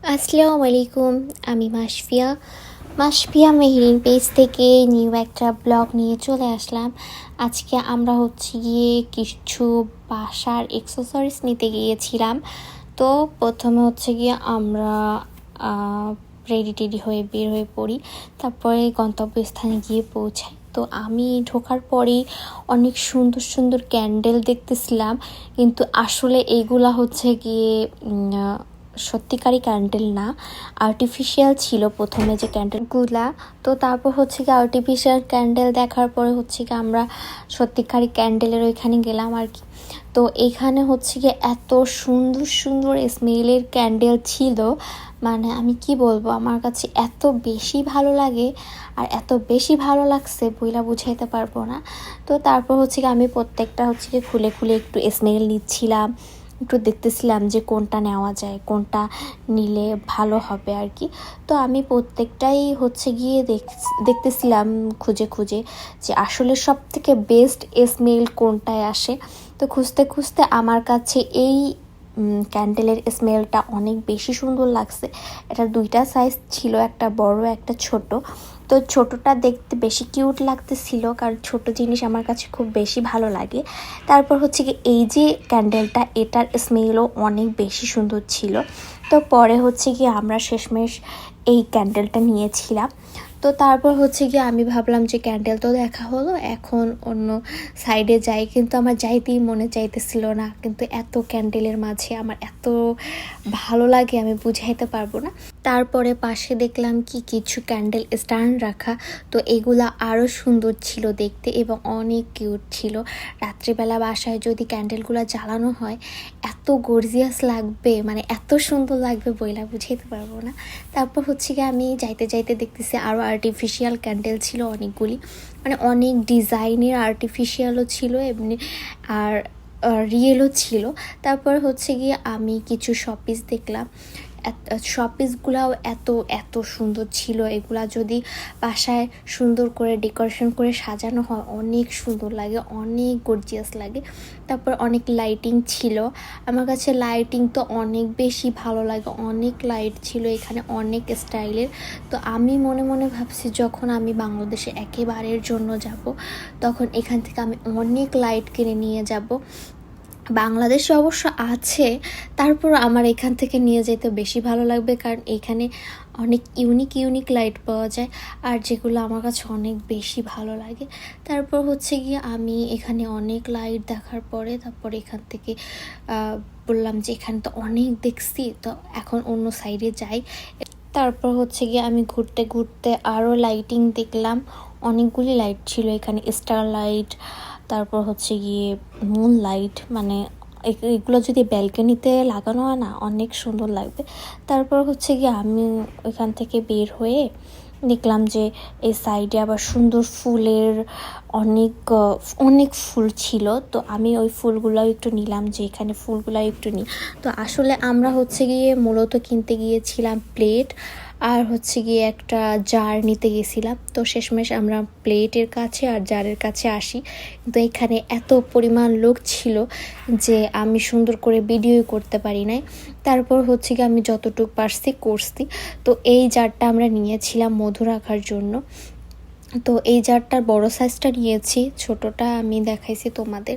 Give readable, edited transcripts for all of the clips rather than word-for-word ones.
আসসালামু আলাইকুম। আমি মাশফিয়া মেহরিন পেজ থেকে নিউ একটা ব্লগ নিয়ে চলে আসলাম। আজকে আমরা হচ্ছে গিয়ে কিছু বাসার এক্সেসরিজ নিতে গিয়েছিলাম। তো প্রথমে হচ্ছে গিয়ে আমরা রেডি টেডি হয়ে বের হয়ে পড়ি, তারপরে গন্তব্যস্থানে গিয়ে পৌঁছাই। তো আমি ঢোকার পরেই অনেক সুন্দর সুন্দর ক্যান্ডেল দেখতেছিলাম, কিন্তু আসলে এইগুলা হচ্ছে গিয়ে সত্যিকারই ক্যান্ডেল না, আর্টিফিশিয়াল ছিল প্রথমে যে ক্যান্ডেলগুলা। তো তারপর হচ্ছে কি আর্টিফিশিয়াল ক্যান্ডেল দেখার পরে হচ্ছে কি আমরা সত্যিকারই ক্যান্ডেলের ওইখানে গেলাম আর কি। তো এখানে হচ্ছে কি এত সুন্দর সুন্দর স্মেলের ক্যান্ডেল ছিল, মানে আমি কি বলবো, আমার কাছে এত বেশি ভালো লাগে আর এত বেশি ভালো লাগছে বইলা বুঝাইতে পারবো না। তো তারপর হচ্ছে কি আমি প্রত্যেকটা হচ্ছে কি খুলে খুলে একটু স্মেল নিচ্ছিলাম, একটু দেখতেছিলাম যে কোনটা নেওয়া যায়, কোনটা নিলে ভালো হবে আর কি। তো আমি প্রত্যেকটাই হচ্ছে গিয়ে দেখতেছিলাম খুঁজে খুঁজে যে আসলে সব থেকে বেস্ট স্মেল কোনটায় আসে। তো খুঁজতে খুঁজতে আমার কাছে এই ক্যান্ডেলের স্মেলটা অনেক বেশি সুন্দর লাগছে। এটা দুইটা সাইজ ছিল, একটা বড় একটা ছোট। তো ছোটটা দেখতে বেশি কিউট লাগতেছিল, কারণ ছোট জিনিস আমার কাছে খুব বেশি ভালো লাগে। তারপর হচ্ছে কি এই যে ক্যান্ডেলটা, এটার স্মেলও অনেক বেশি সুন্দর ছিল। তো পরে হচ্ছে কি আমরা শেষমেশ এই ক্যান্ডেলটা নিয়েছিলাম। তো তারপর হচ্ছে কি আমি ভাবলাম যে ক্যান্ডেল তো দেখা হলো, এখন অন্য সাইডে যাই, কিন্তু আমার যাইতেই মনে চাইতেছিল না। কিন্তু এত ক্যান্ডেলের মাঝে আমার এত ভালো লাগে আমি বুঝাইতে পারবো না। তারপরে পাশে দেখলাম কি কিছু ক্যান্ডেল স্ট্যান্ড রাখা। তো এগুলা আরও সুন্দর ছিল দেখতে এবং অনেক কিউট ছিল। রাত্রিবেলা বাসায় যদি ক্যান্ডেলগুলো জ্বালানো হয় এত গর্জিয়াস লাগবে, মানে এত সুন্দর লাগবে বইলা বুঝাইতে পারবো না। তারপর হচ্ছে কি আমি যাইতে যাইতে দেখতেছি আরও আর্টিফিশিয়াল ক্যান্ডেল ছিল অনেকগুলি, মানে অনেক ডিজাইনের আর্টিফিশিয়ালও ছিল এমনি আর রিয়েলও ছিল। তারপর হচ্ছে গিয়ে আমি কিছু শপিস দেখলাম। শপিসগুলাও এত এত সুন্দর ছিল। এগুলা যদি বাসায় সুন্দর করে ডেকোরেশন করে সাজানো হয় অনেক সুন্দর লাগে, অনেক গর্জিয়াস লাগে। তারপর অনেক লাইটিং ছিল। আমার কাছে লাইটিং তো অনেক বেশি ভালো লাগে, অনেক লাইট ছিল এখানে, অনেক স্টাইলের। তো আমি মনে মনে ভাবছি যখন আমি বাংলাদেশে একেবারের জন্য যাব তখন এখান থেকে আমি অনেক লাইট কিনে নিয়ে যাব। বাংলাদেশে অবশ্য আছে, তারপর আমার এখান থেকে নিয়ে যেতে বেশি ভালো লাগবে, কারণ এখানে অনেক ইউনিক ইউনিক লাইট পাওয়া যায় আর যেগুলো আমার কাছে অনেক বেশি ভালো লাগে। তারপর হচ্ছে গিয়ে আমি এখানে অনেক লাইট দেখার পরে তারপর এখান থেকে বললাম যে এখানে তো অনেক দেখছি, তো এখন অন্য সাইডে যাই। তারপর হচ্ছে গিয়ে আমি ঘুরতে ঘুরতে আরও লাইটিং দেখলাম। অনেকগুলি লাইট ছিল এখানে, স্টার লাইট, তারপর হচ্ছে গিয়ে মুন লাইট, মানে এগুলো যদি ব্যালকনিতে লাগানো হয় না অনেক সুন্দর লাগবে। তারপর হচ্ছে গিয়ে আমি ওইখান থেকে বের হয়ে দেখলাম যে এই সাইডে আবার সুন্দর ফুলের অনেক অনেক ফুল ছিল। তো আমি ওই ফুলগুলো একটু নিলাম, যে এখানে ফুলগুলো একটু নিই। তো আসলে আমরা হচ্ছে গিয়ে মূলত কিনতে গিয়েছিলাম প্লেট আর হচ্ছে গিয়ে একটা জার নিতে গেছিলাম। তো শেষমেশ আমরা প্লেটের কাছে আর জারের কাছে আসি, কিন্তু এখানে এত পরিমাণ লোক ছিল যে আমি সুন্দর করে ভিডিও করতে পারি নাই। তারপর হচ্ছে গিয়ে আমি যতটুকু পারছি করছি। তো এই জারটা আমরা নিয়েছিলাম মধু রাখার জন্য। তো এই জারটার বড় সাইজটা নিয়েছি, ছোটটা আমি দেখাইছি তোমাদের।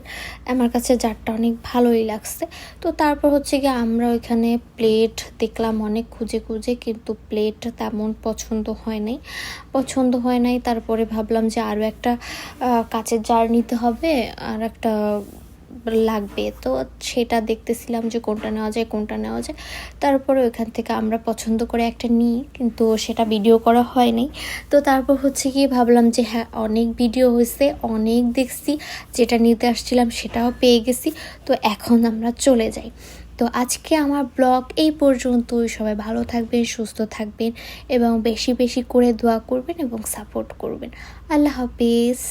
আমার কাছে জারটা অনেক ভালোই লাগছে। তো তারপর হচ্ছে গিয়ে আমরা ওইখানে প্লেট দেখলাম অনেক খুঁজে খুঁজে, কিন্তু প্লেট তেমন পছন্দ হয় নাই। তারপরে ভাবলাম যে আরও একটা কাচের জার নিতে হবে, আর একটা লাগবে। তো সেটা দেখতেছিলাম যে কোনটা নেওয়া যায়। তারপরে ওইখান থেকে আমরা পছন্দ করে একটা নিই, কিন্তু সেটা ভিডিও করা হয় নাই। তো তারপর হচ্ছে কি ভাবলাম যে হ্যাঁ, অনেক ভিডিও হয়েছে, অনেক দেখছি, যেটা নিতে আসছিলাম সেটাও পেয়ে গেছি। তো এখন আমরা চলে যাই। তো আজকে আমার ব্লগ এই পর্যন্তই। সবাই ভালো থাকবেন, সুস্থ থাকবেন এবং বেশি বেশি করে দোয়া করবেন এবং সাপোর্ট করবেন। আল্লাহ হাফিজ।